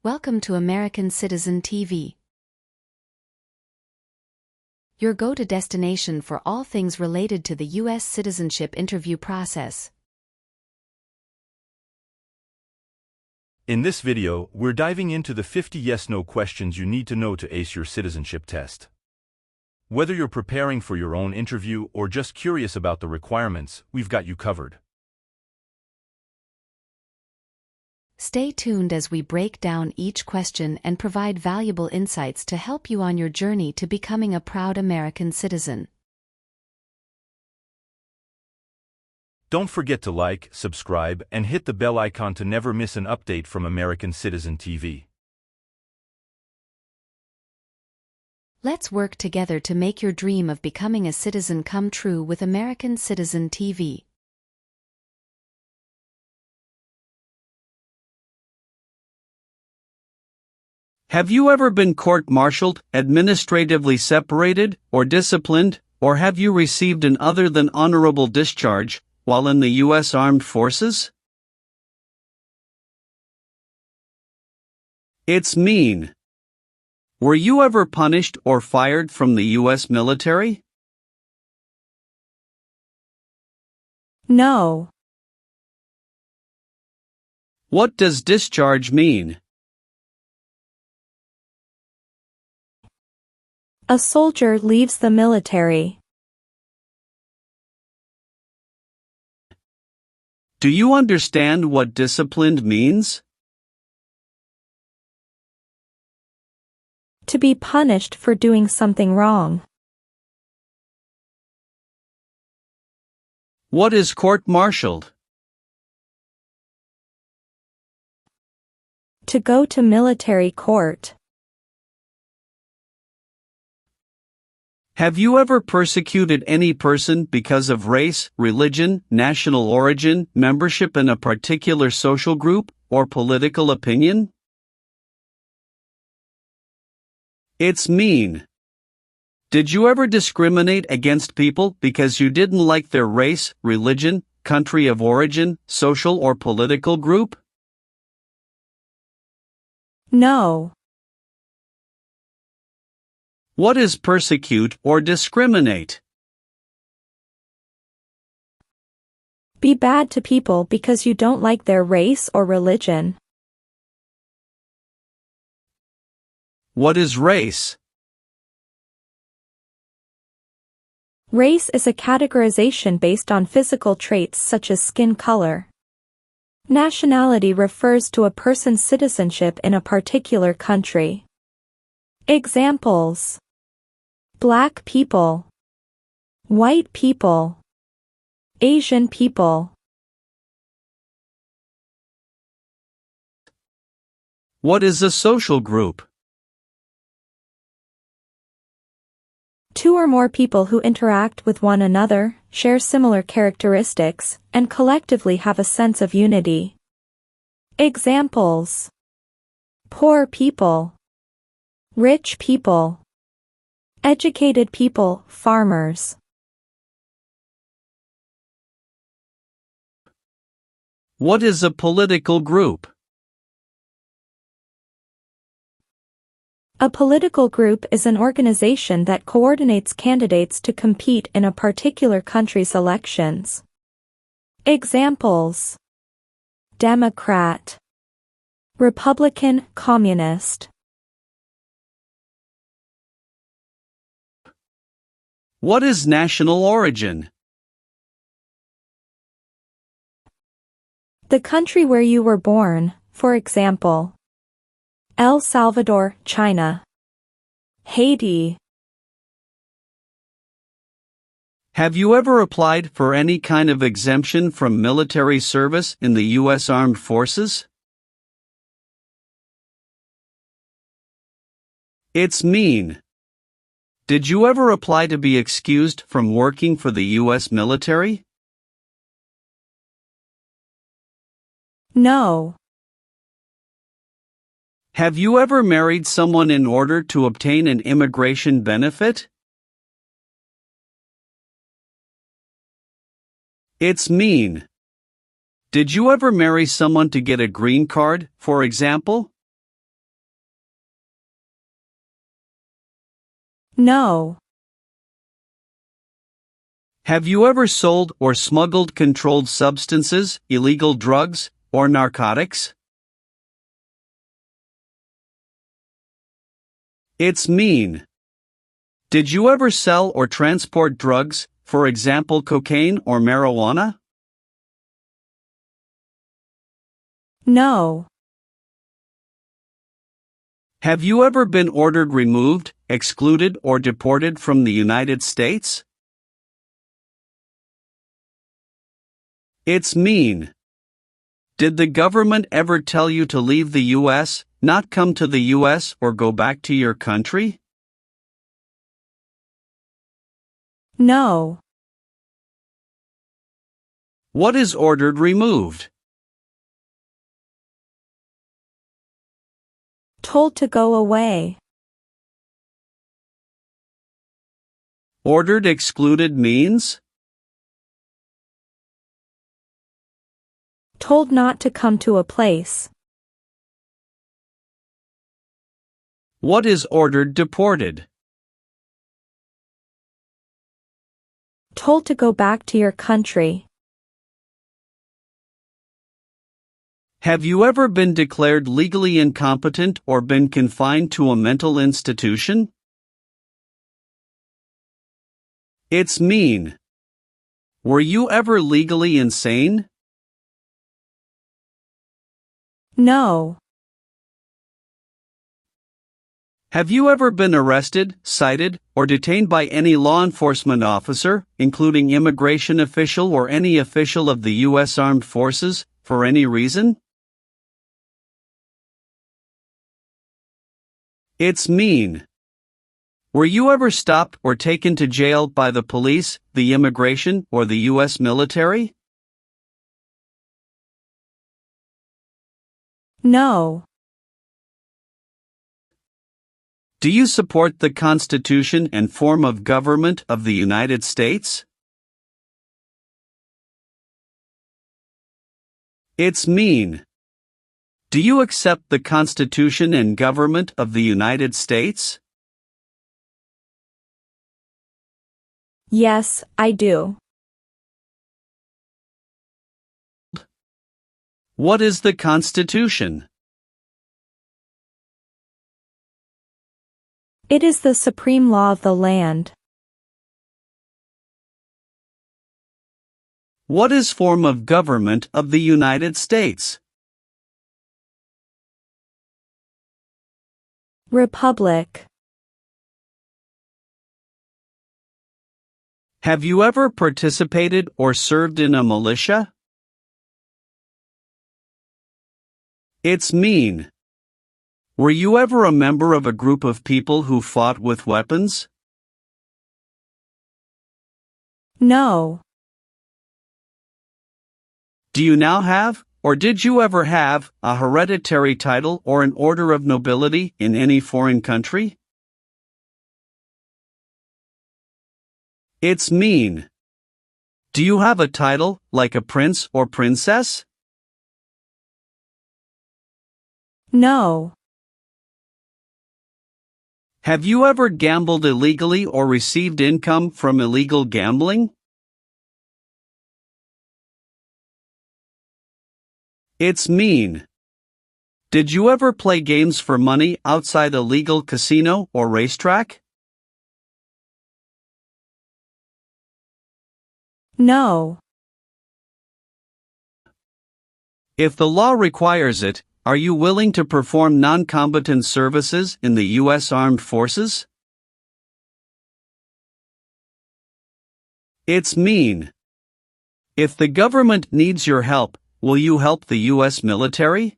Welcome to American Citizen TV, your go-to destination for all things related to the US citizenship interview process. In this video, we're diving into the 50 yes-no questions you need to know to ace your citizenship test. Whether you're preparing for your own interview or just curious about the requirements, we've got you covered. Stay tuned as we break down each question and provide valuable insights to help you on your journey to becoming a proud American citizen. Don't forget to like, subscribe, and hit the bell icon to never miss an update from American Citizen TV. Let's work together to make your dream of becoming a citizen come true with American Citizen TV. Have you ever been court-martialed, administratively separated, or disciplined, or have you received an other than honorable discharge while in the U.S. Armed Forces? It's mean. Were you ever punished or fired from the U.S. military? No. What does discharge mean? A soldier leaves the military. Do you understand what disciplined means? To be punished for doing something wrong. What is court-martialed? To go to military court. Have you ever persecuted any person because of race, religion, national origin, membership in a particular social group, or political opinion? It's mean. Did you ever discriminate against people because you didn't like their race, religion, country of origin, social or political group? No. What is persecute or discriminate? Be bad to people because you don't like their race or religion. What is race? Race is a categorization based on physical traits such as skin color. Nationality refers to a person's citizenship in a particular country. Examples: Black people, white people, Asian people. What is a social group? Two or more people who interact with one another, share similar characteristics, and collectively have a sense of unity. Examples: poor people, rich people, educated people, farmers. What is a political group? A political group is an organization that coordinates candidates to compete in a particular country's elections. Examples: Democrat, Republican, Communist. What is national origin? The country where you were born, for example, El Salvador, China, Haiti. Have you ever applied for any kind of exemption from military service in the U.S. Armed Forces? It's mean. Did you ever apply to be excused from working for the U.S. military? No. Have you ever married someone in order to obtain an immigration benefit? It's mean. Did you ever marry someone to get a green card, for example? No. Have you ever sold or smuggled controlled substances, illegal drugs, or narcotics? It's mean. Did you ever sell or transport drugs, for example cocaine or marijuana? No. Have you ever been ordered removed, excluded, or deported from the United States? It's mean. Did the government ever tell you to leave the U.S., not come to the U.S., or go back to your country? No. What is ordered removed? Told to go away. Ordered excluded means? Told not to come to a place. What is ordered deported? Told to go back to your country. Have you ever been declared legally incompetent or been confined to a mental institution? It's mean. Were you ever legally insane? No. Have you ever been arrested, cited, or detained by any law enforcement officer, including immigration official or any official of the U.S. Armed Forces, for any reason? It's mean. Were you ever stopped or taken to jail by the police, the immigration, or the U.S. military? No. Do you support the Constitution and form of government of the United States? It's mean. Do you accept the Constitution and government of the United States? Yes, I do. What is the Constitution? It is the supreme law of the land. What is form of government of the United States? Republic. Have you ever participated or served in a militia? It's mean. Were you ever a member of a group of people who fought with weapons? No. Do you now have, or did you ever have, a hereditary title or an order of nobility in any foreign country? It's mean. Do you have a title, like a prince or princess? No. Have you ever gambled illegally or received income from illegal gambling? It's mean. Did you ever play games for money outside a legal casino or racetrack? No. If the law requires it, are you willing to perform non-combatant services in the U.S. Armed Forces? It's mean. If the government needs your help, will you help the U.S. military?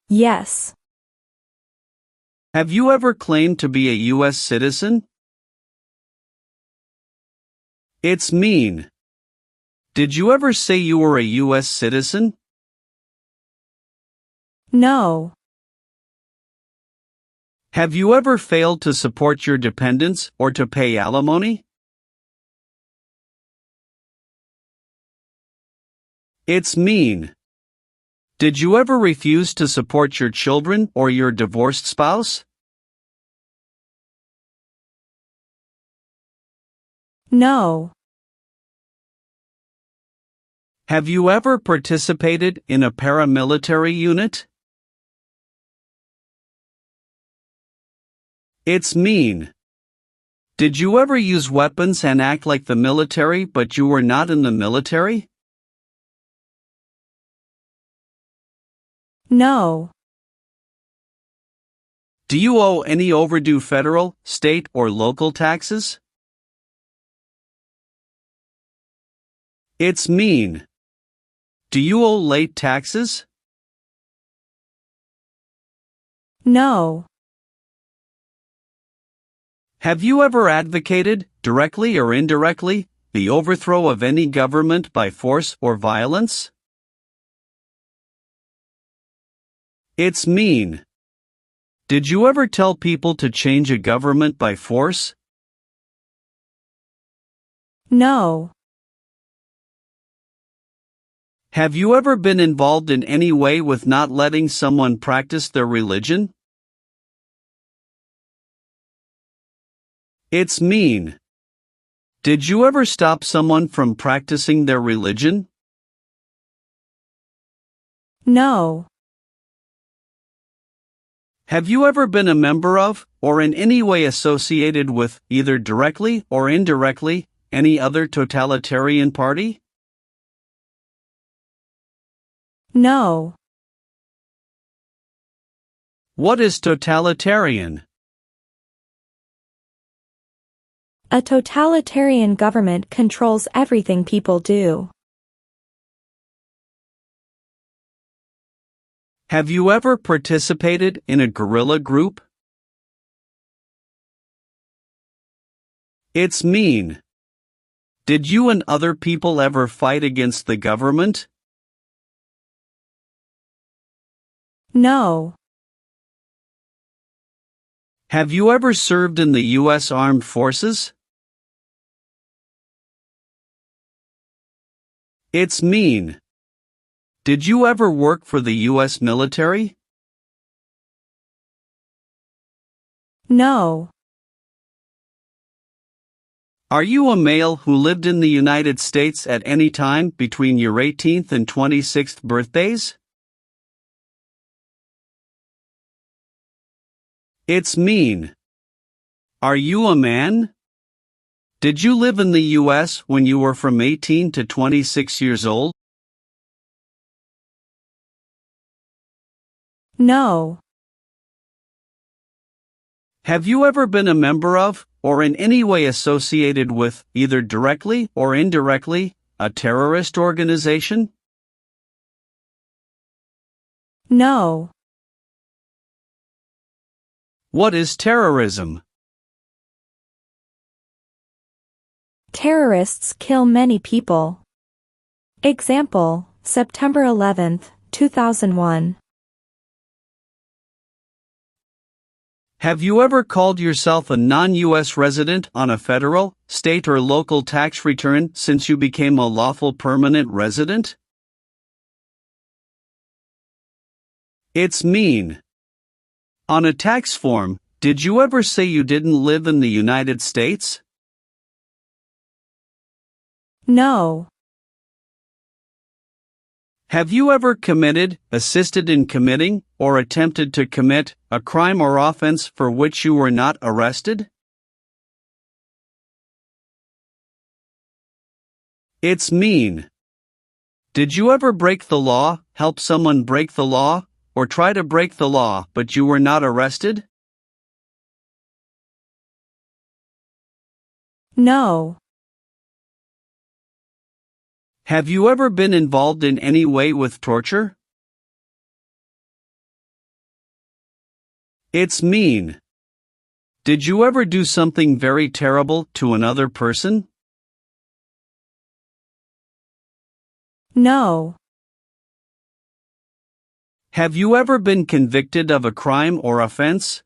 Yes. Have you ever claimed to be a U.S. citizen? It's mean. Did you ever say you were a U.S. citizen? No. Have you ever failed to support your dependents or to pay alimony? It's mean. Did you ever refuse to support your children or your divorced spouse? No. Have you ever participated in a paramilitary unit? It's mean. Did you ever use weapons and act like the military but you were not in the military? No. Do you owe any overdue federal, state, or local taxes? It's mean. Do you owe late taxes? No. Have you ever advocated, directly or indirectly, the overthrow of any government by force or violence? It's mean. Did you ever tell people to change a government by force? No. Have you ever been involved in any way with not letting someone practice their religion? It's mean. Did you ever stop someone from practicing their religion? No. Have you ever been a member of, or in any way associated with, either directly or indirectly, any other totalitarian party? No. What is totalitarian? A totalitarian government controls everything people do. Have you ever participated in a guerrilla group? It's mean. Did you and other people ever fight against the government? No. Have you ever served in the U.S. Armed Forces? It's mean. Did you ever work for the U.S. military? No. Are you a male who lived in the United States at any time between your 18th and 26th birthdays? It's mean. Are you a man? Did you live in the U.S. when you were from 18 to 26 years old? No. Have you ever been a member of, or in any way associated with, either directly or indirectly, a terrorist organization? No. What is terrorism? Terrorists kill many people. Example, September 11, 2001. Have you ever called yourself a non-U.S. resident on a federal, state or local tax return since you became a lawful permanent resident? It's mean. On a tax form, did you ever say you didn't live in the United States? No. Have you ever committed, assisted in committing, or attempted to commit a crime or offense for which you were not arrested? It's mean. Did you ever break the law, help someone break the law, or try to break the law but you were not arrested? No. Have you ever been involved in any way with torture? It's mean. Did you ever do something very terrible to another person? No. Have you ever been convicted of a crime or offense?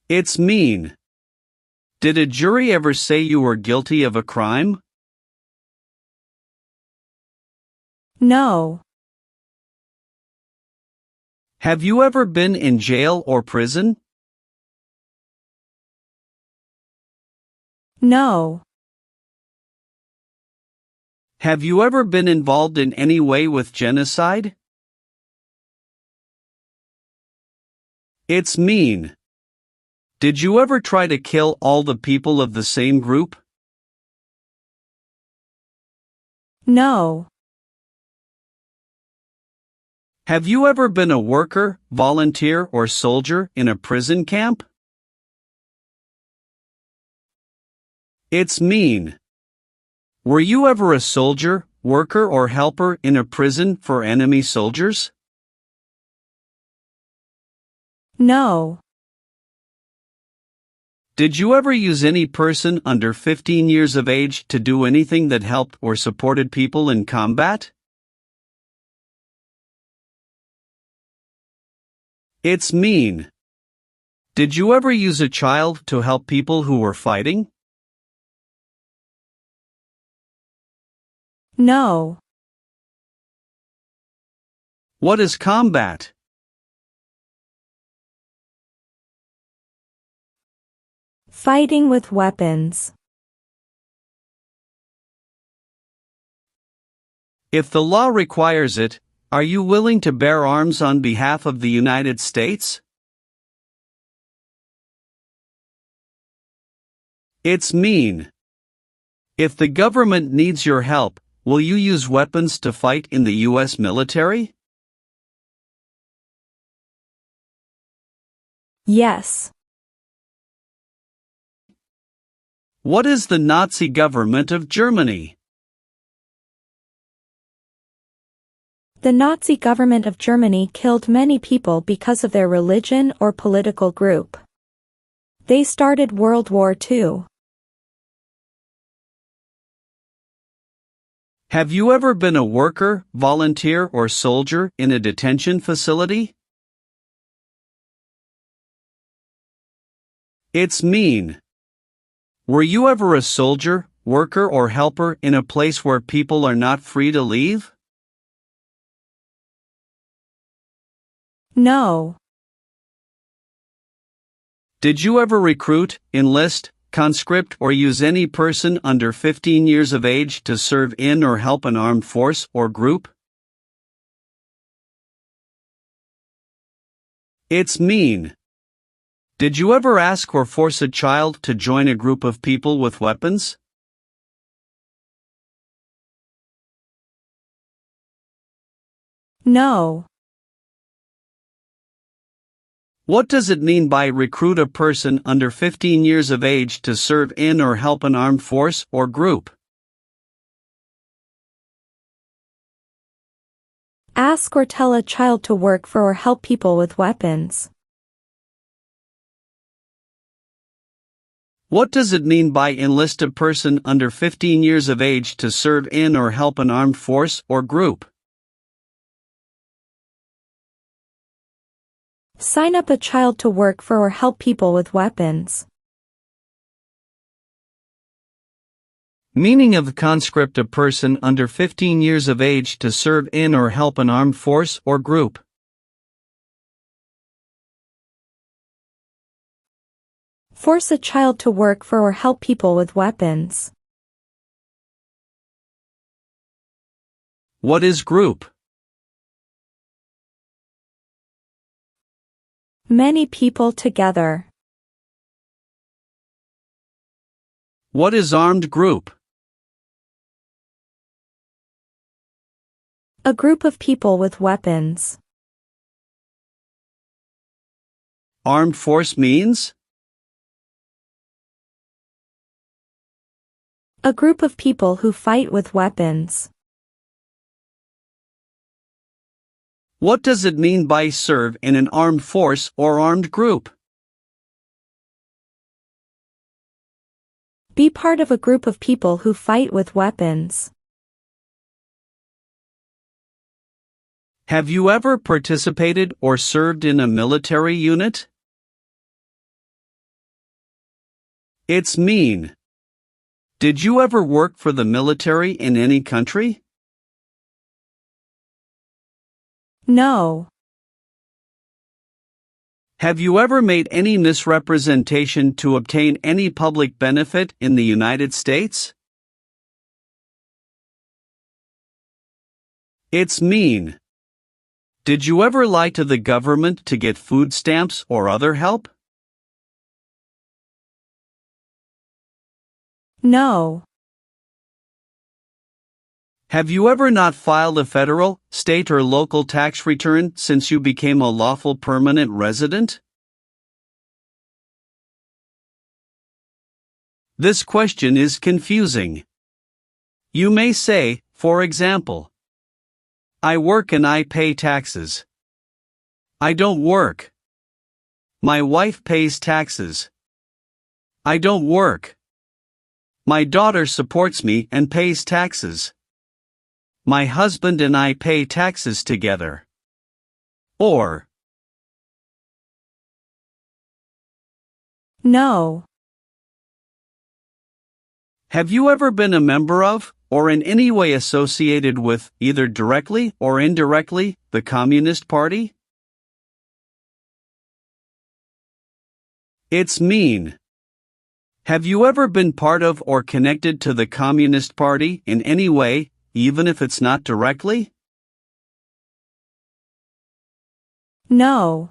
It's mean. Did a jury ever say you were guilty of a crime? No. Have you ever been in jail or prison? No. Have you ever been involved in any way with genocide? It's mean. Did you ever try to kill all the people of the same group? No. Have you ever been a worker, volunteer, or soldier in a prison camp? It's mean. Were you ever a soldier, worker, or helper in a prison for enemy soldiers? No. Did you ever use any person under 15 years of age to do anything that helped or supported people in combat? It's mean. Did you ever use a child to help people who were fighting? No. What is combat? Fighting with weapons. If the law requires it, are you willing to bear arms on behalf of the United States? It's mean. If the government needs your help, will you use weapons to fight in the US military? Yes. What is the Nazi government of Germany? The Nazi government of Germany killed many people because of their religion or political group. They started World War II. Have you ever been a worker, volunteer, or soldier in a detention facility? It's mean. Were you ever a soldier, worker, or helper in a place where people are not free to leave? No. Did you ever recruit, enlist, conscript, or use any person under 15 years of age to serve in or help an armed force or group? It's mean. Did you ever ask or force a child to join a group of people with weapons? No. What does it mean by recruit a person under 15 years of age to serve in or help an armed force or group? Ask or tell a child to work for or help people with weapons. What does it mean by enlist a person under 15 years of age to serve in or help an armed force or group? Sign up a child to work for or help people with weapons. Meaning of conscript a person under 15 years of age to serve in or help an armed force or group. Force a child to work for or help people with weapons. What is group? Many people together. What is armed group? A group of people with weapons. Armed force means? A group of people who fight with weapons. What does it mean by serve in an armed force or armed group? Be part of a group of people who fight with weapons. Have you ever participated or served in a military unit? It's mean. Did you ever work for the military in any country? No. Have you ever made any misrepresentation to obtain any public benefit in the United States? It's mean. Did you ever lie to the government to get food stamps or other help? No. Have you ever not filed a federal, state or local tax return since you became a lawful permanent resident? This question is confusing. You may say, for example, I work and I pay taxes. I don't work. My wife pays taxes. I don't work. My daughter supports me and pays taxes. My husband and I pay taxes together. Or, No. have you ever been a member of, or in any way associated with, either directly or indirectly, the Communist Party? It's mean. Have you ever been part of or connected to the Communist Party in any way, even if it's not directly? No.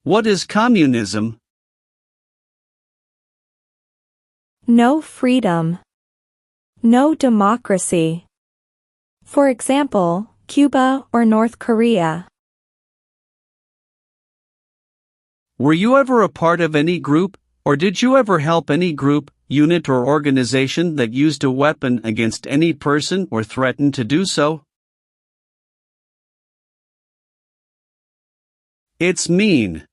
What is communism? No freedom. No democracy. For example, Cuba or North Korea. Were you ever a part of any group, or did you ever help any group, unit or organization that used a weapon against any person or threatened to do so? It's mean.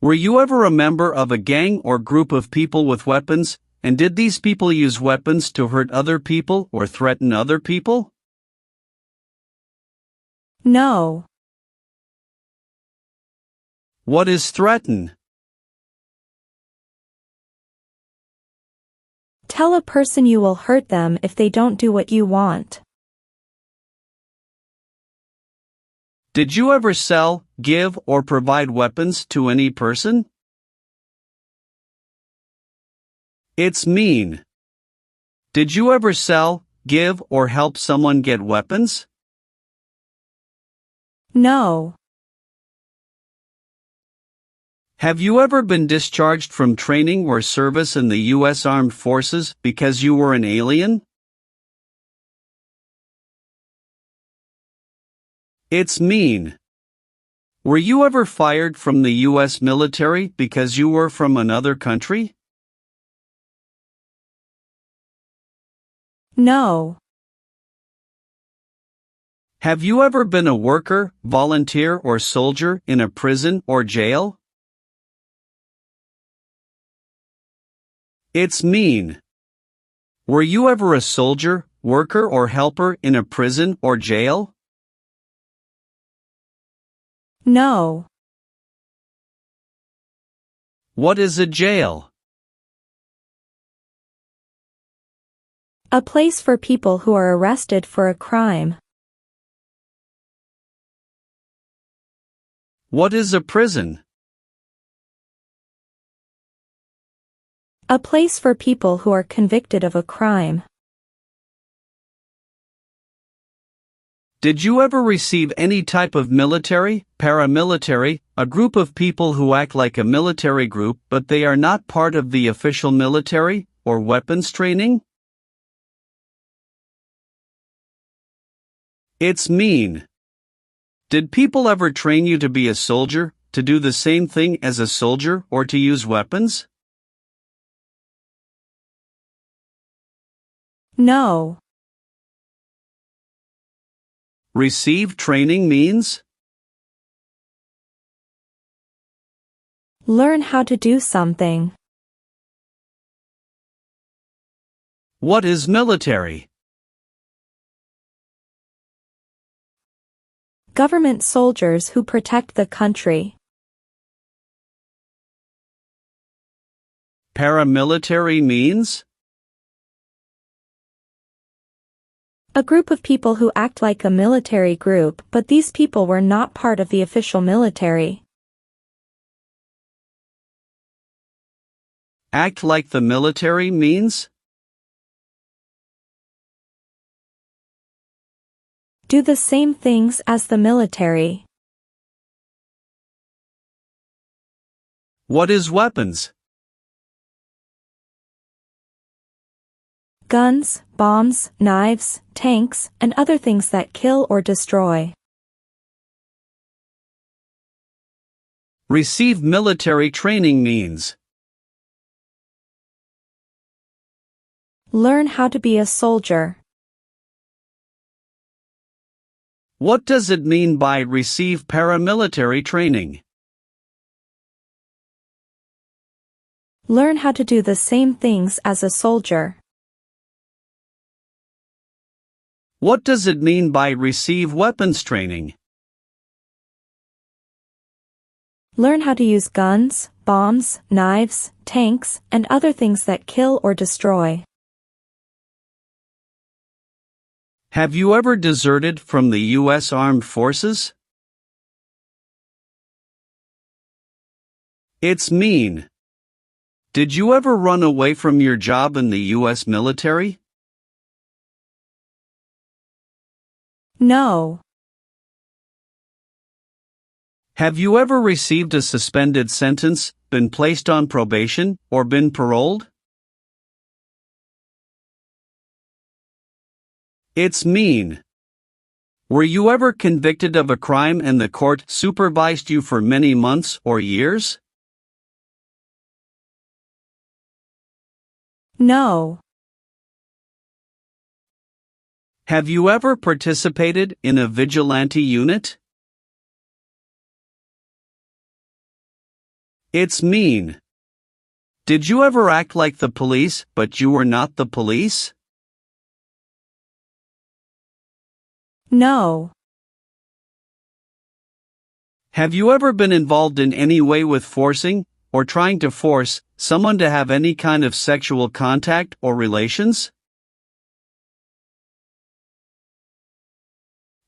Were you ever a member of a gang or group of people with weapons, and did these people use weapons to hurt other people or threaten other people? No. What is threaten? Tell a person you will hurt them if they don't do what you want. Did you ever sell, give, or provide weapons to any person? It's mean. Did you ever sell, give, or help someone get weapons? No. Have you ever been discharged from training or service in the U.S. Armed Forces because you were an alien? It's mean. Were you ever fired from the U.S. military because you were from another country? No. Have you ever been a worker, volunteer, or soldier in a prison or jail? It's mean. Were you ever a soldier, worker, or helper in a prison or jail? No. What is a jail? A place for people who are arrested for a crime. What is a prison? A place for people who are convicted of a crime. Did you ever receive any type of military, paramilitary, a group of people who act like a military group but they are not part of the official military, or weapons training? It's mean. Did people ever train you to be a soldier, to do the same thing as a soldier, or to use weapons? No. Receive training means? Learn how to do something. What is military? Government soldiers who protect the country. Paramilitary means? A group of people who act like a military group, but these people were not part of the official military. Act like the military means? Do the same things as the military. What is weapons? Guns, bombs, knives, tanks, and other things that kill or destroy. Receive military training means? Learn how to be a soldier. What does it mean by receive paramilitary training? Learn how to do the same things as a soldier. What does it mean by receive weapons training? Learn how to use guns, bombs, knives, tanks, and other things that kill or destroy. Have you ever deserted from the U.S. Armed Forces? It's mean. Did you ever run away from your job in the U.S. military? No. Have you ever received a suspended sentence, been placed on probation, or been paroled? It's mean. Were you ever convicted of a crime and the court supervised you for many months or years? No. Have you ever participated in a vigilante unit? It's mean. Did you ever act like the police, but you were not the police? No. Have you ever been involved in any way with forcing, or trying to force, someone to have any kind of sexual contact or relations?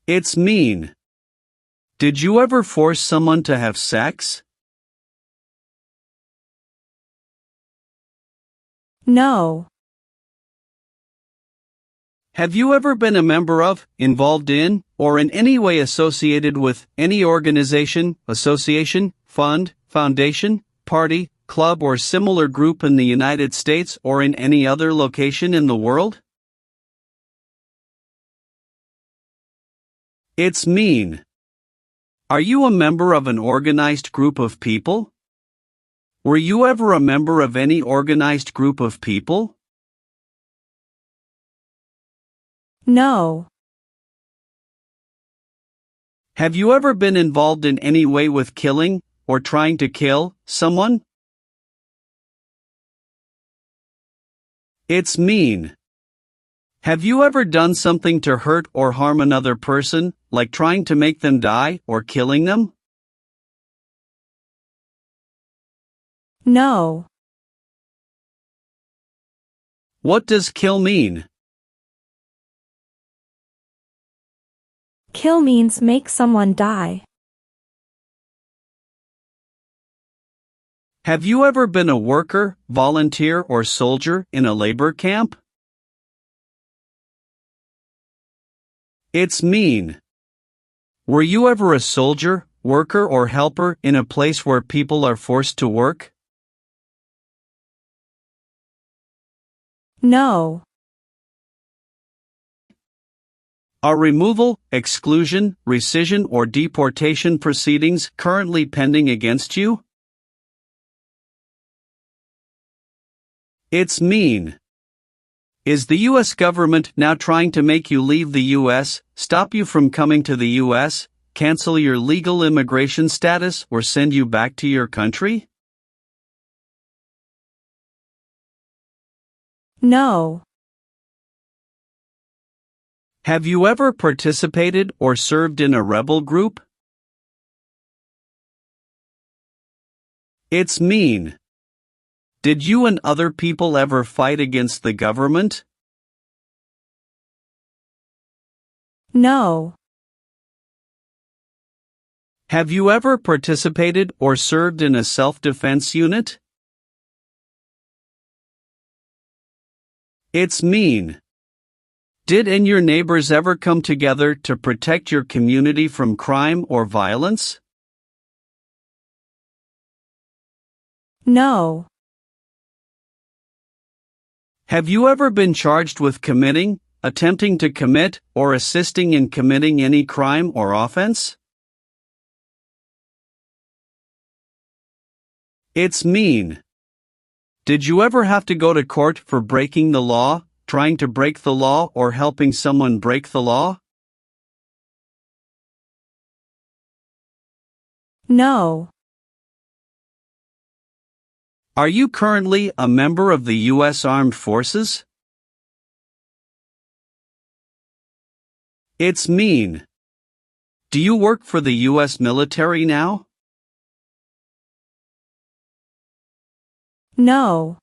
It's mean. Did you ever force someone to have sex? No. Have you ever been a member of, involved in, or in any way associated with any organization, association, fund, foundation, party, club or similar group in the United States or in any other location in the world? It's mean. Are you a member of an organized group of people? Were you ever a member of any organized group of people? No. Have you ever been involved in any way with killing, or trying to kill, someone? It's mean. Have you ever done something to hurt or harm another person, like trying to make them die or killing them? No. What does kill mean? Kill means make someone die. Have you ever been a worker, volunteer or soldier in a labor camp? It's mean. Were you ever a soldier, worker or helper in a place where people are forced to work? No. Are removal, exclusion, rescission or deportation proceedings currently pending against you? It's mean. Is the U.S. government now trying to make you leave the U.S., stop you from coming to the U.S., cancel your legal immigration status or send you back to your country? No. Have you ever participated or served in a rebel group? It's mean. Did you and other people ever fight against the government? No. Have you ever participated or served in a self-defense unit? It's mean. Did and your neighbors ever come together to protect your community from crime or violence? No. Have you ever been charged with committing, attempting to commit, or assisting in committing any crime or offense? It's mean. Did you ever have to go to court for breaking the law, trying to break the law, or helping someone break the law? No. Are you currently a member of the U.S. Armed Forces? It's mean. Do you work for the U.S. military now? No.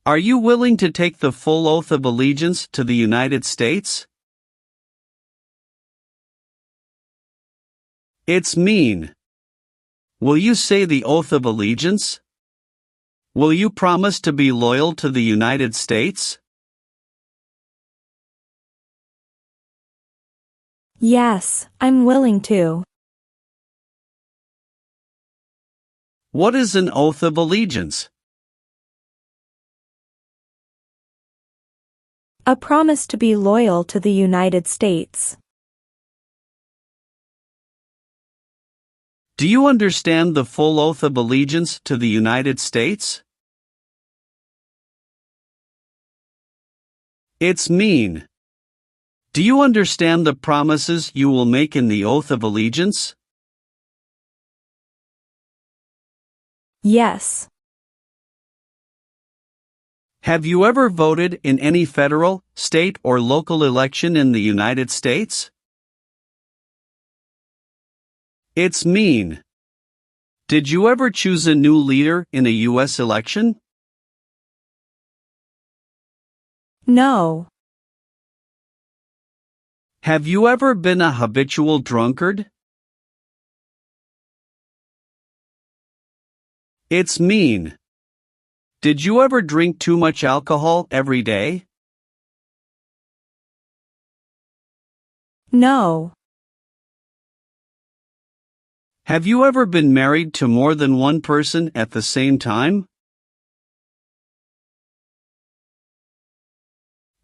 Are you willing to take the full oath of allegiance to the United States? It's mean. Will you say the oath of allegiance? Will you promise to be loyal to the United States? Yes, I'm willing to. What is an oath of allegiance? A promise to be loyal to the United States. Do you understand the full oath of allegiance to the United States? It's mean. Do you understand the promises you will make in the oath of allegiance? Yes. Have you ever voted in any federal, state, or local election in the United States? It's mean. Did you ever choose a new leader in a U.S. election? No. Have you ever been a habitual drunkard? It's mean. Did you ever drink too much alcohol every day? No. Have you ever been married to more than one person at the same time?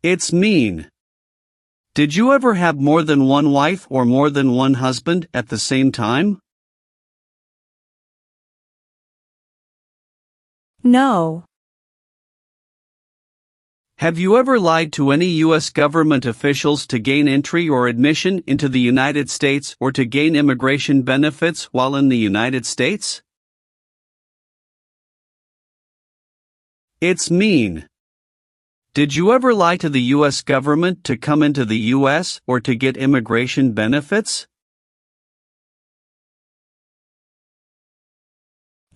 It's mean. Did you ever have more than one wife or more than one husband at the same time? No. Have you ever lied to any U.S. government officials to gain entry or admission into the United States or to gain immigration benefits while in the United States? It's mean. Did you ever lie to the U.S. government to come into the U.S. or to get immigration benefits?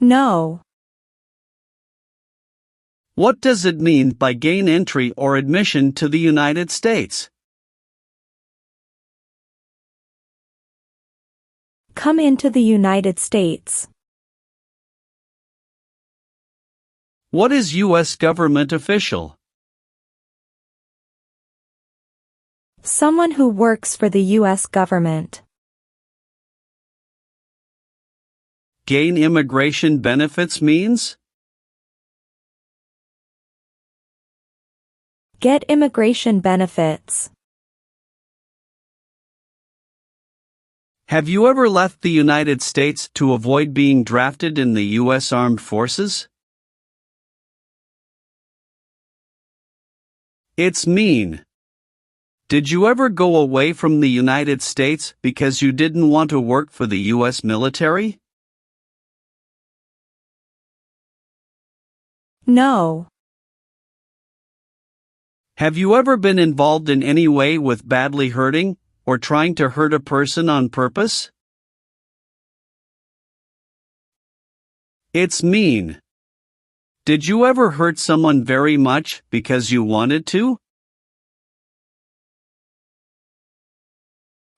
No. What does it mean by gain entry or admission to the United States? Come into the United States. What is U.S. government official? Someone who works for the U.S. government. Gain immigration benefits means? Get immigration benefits. Have you ever left the United States to avoid being drafted in the U.S. Armed Forces? It's mean. Did you ever go away from the United States because you didn't want to work for the U.S. military? No. Have you ever been involved in any way with badly hurting or trying to hurt a person on purpose? It's mean. Did you ever hurt someone very much because you wanted to?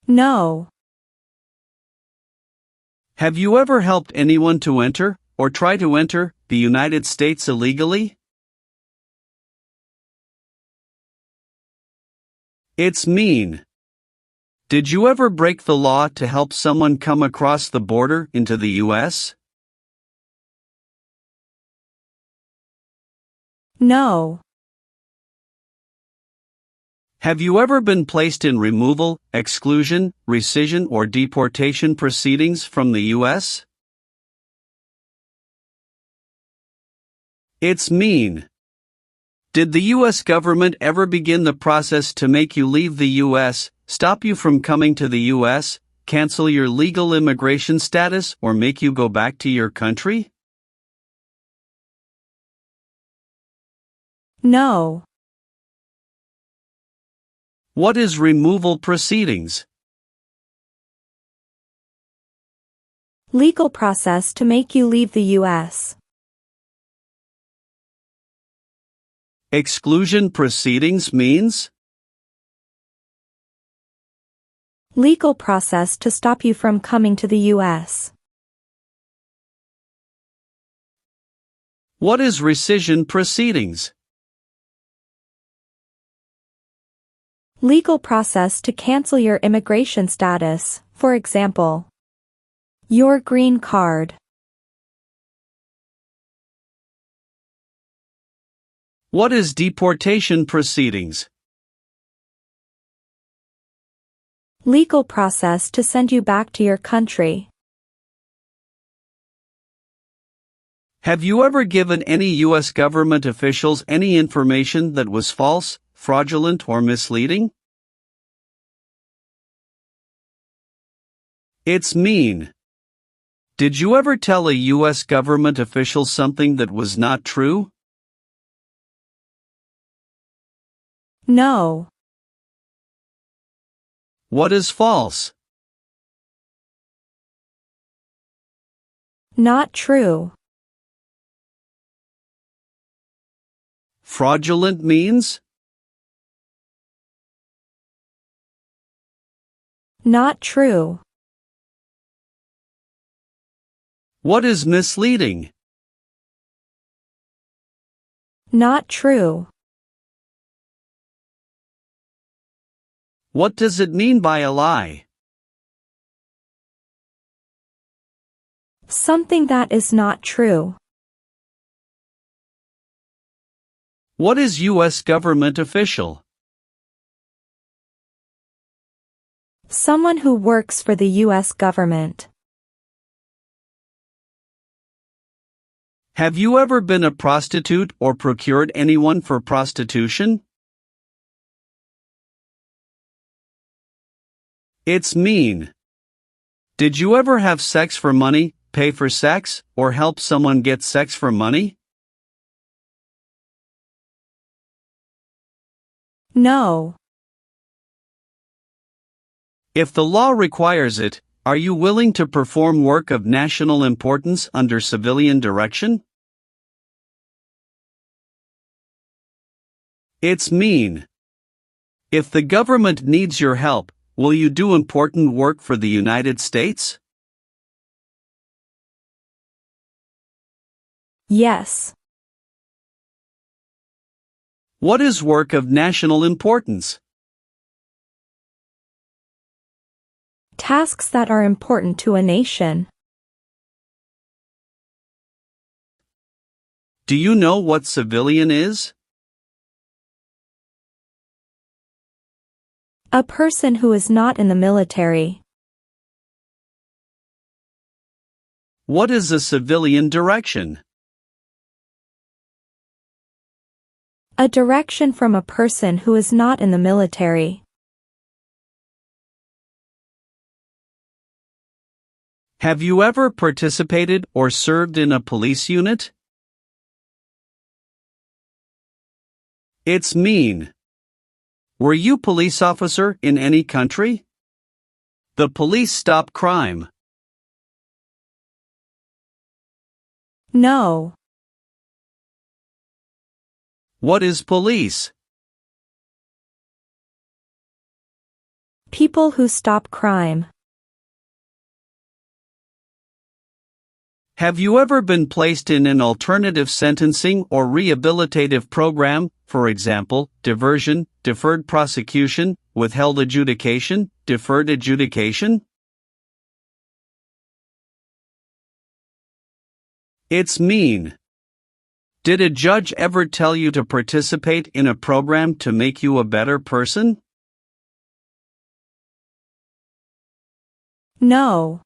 No. Have you ever helped anyone to enter, or try to enter, the United States illegally? It's mean. Did you ever break the law to help someone come across the border into the U.S.? No. Have you ever been placed in removal, exclusion, rescission, or deportation proceedings from the U.S.? It's mean. Did the U.S. government ever begin the process to make you leave the U.S., stop you from coming to the U.S., cancel your legal immigration status, or make you go back to your country? No. What is removal proceedings? Legal process to make you leave the U.S. Exclusion proceedings means? Legal process to stop you from coming to the U.S. What is rescission proceedings? Legal process to cancel your immigration status, for example, your green card. What is deportation proceedings? Legal process to send you back to your country. Have you ever given any U.S. government officials any information that was false, fraudulent, or misleading? It's mean. Did you ever tell a U.S. government official something that was not true? No. What is false? Not true. Fraudulent means? Not true. What is misleading? Not true. What does it mean by a lie? Something that is not true. What is U.S. government official? Someone who works for the U.S. government. Have you ever been a prostitute or procured anyone for prostitution? It's mean. Did you ever have sex for money, pay for sex, or help someone get sex for money? No. If the law requires it, are you willing to perform work of national importance under civilian direction? It's mean. If the government needs your help, will you do important work for the United States? Yes. What is work of national importance? Tasks that are important to a nation. Do you know what civilian is? A person who is not in the military. What is a civilian direction? A direction from a person who is not in the military. Have you ever participated or served in a police unit? It's mean. Were you police officer in any country? The police stop crime. No. What is police? People who stop crime. Have you ever been placed in an alternative sentencing or rehabilitative program, for example, diversion, deferred prosecution, withheld adjudication, deferred adjudication? It's mean. Did a judge ever tell you to participate in a program to make you a better person? No.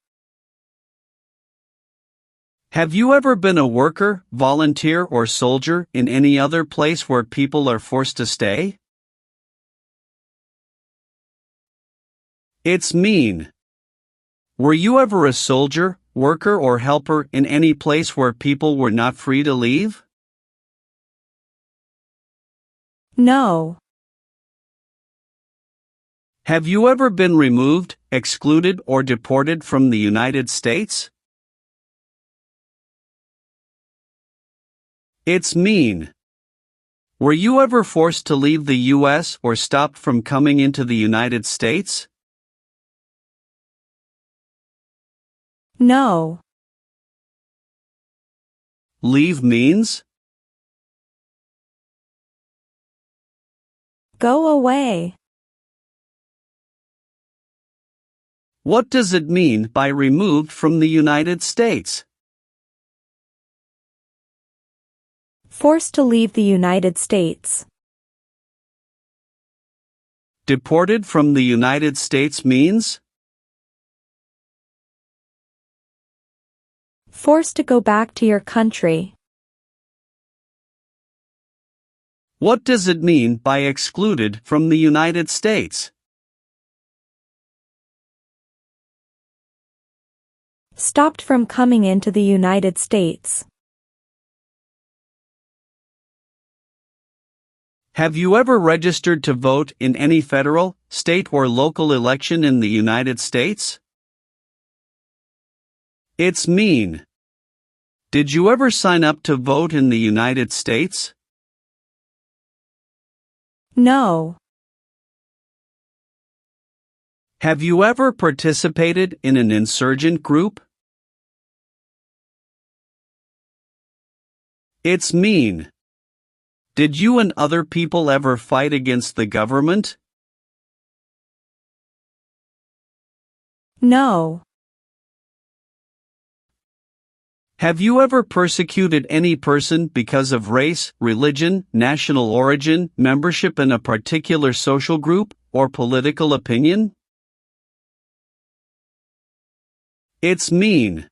Have you ever been a worker, volunteer, or soldier in any other place where people are forced to stay? It's mean. Were you ever a soldier, worker, or helper in any place where people were not free to leave? No. Have you ever been removed, excluded, or deported from the United States? It's mean. Were you ever forced to leave the U.S. or stopped from coming into the United States? No. Leave means? Go away. What does it mean by removed from the United States? Forced to leave the United States. Deported from the United States means? Forced to go back to your country. What does it mean by excluded from the United States? Stopped from coming into the United States. Have you ever registered to vote in any federal, state, or local election in the United States? It's mean. Did you ever sign up to vote in the United States? No. Have you ever participated in an insurgent group? It's mean. Did you and other people ever fight against the government? No. Have you ever persecuted any person because of race, religion, national origin, membership in a particular social group, or political opinion? It's mean.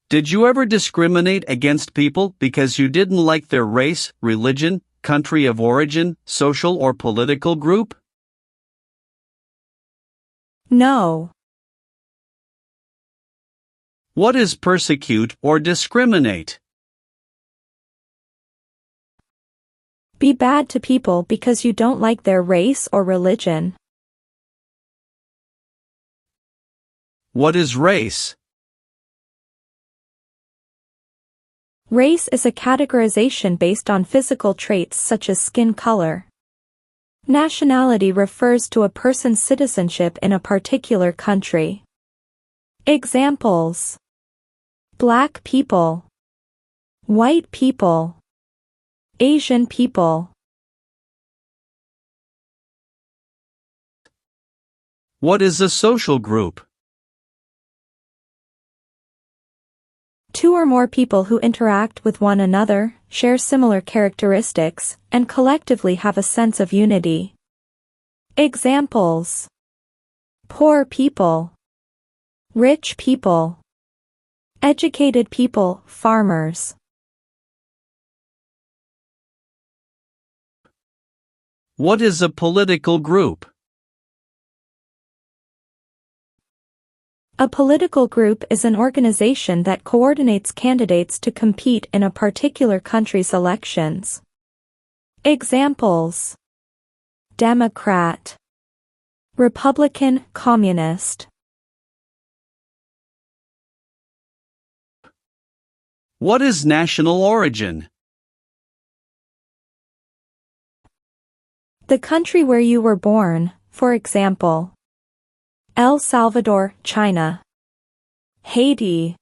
Did you ever discriminate against people because you didn't like their race, religion, country of origin, social or political group? No. What is persecute or discriminate? Be bad to people because you don't like their race or religion. What is race? Race is a categorization based on physical traits such as skin color. Nationality refers to a person's citizenship in a particular country. Examples: Black people, white people, Asian people. What is a social group? Two or more people who interact with one another, share similar characteristics, and collectively have a sense of unity. Examples: poor people, rich people, educated people, farmers. What is a political group? A political group is an organization that coordinates candidates to compete in a particular country's elections. Examples: Democrat, Republican, Communist. What is national origin? The country where you were born, for example, El Salvador, China. Haiti.